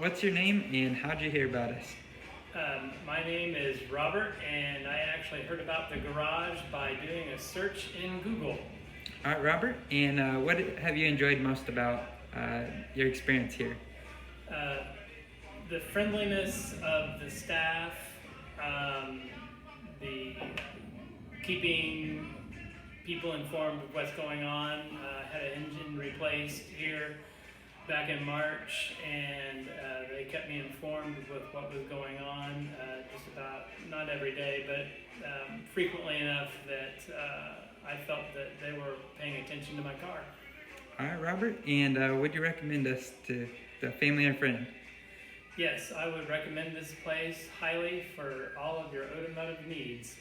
What's your name and how'd you hear about us? My name is Robert, and I actually heard about the garage by doing a search in Google. All right, Robert, and what have you enjoyed most about your experience here? Uh, the friendliness of the staff, um, the keeping people informed of what's going on. Had an engine replaced here back in March, and they kept me informed with what was going on, just about not every day, but frequently enough that I felt that they were paying attention to my car. All right, Robert, and would you recommend us to the family and friend? Yes, I would recommend this place highly for all of your automotive needs.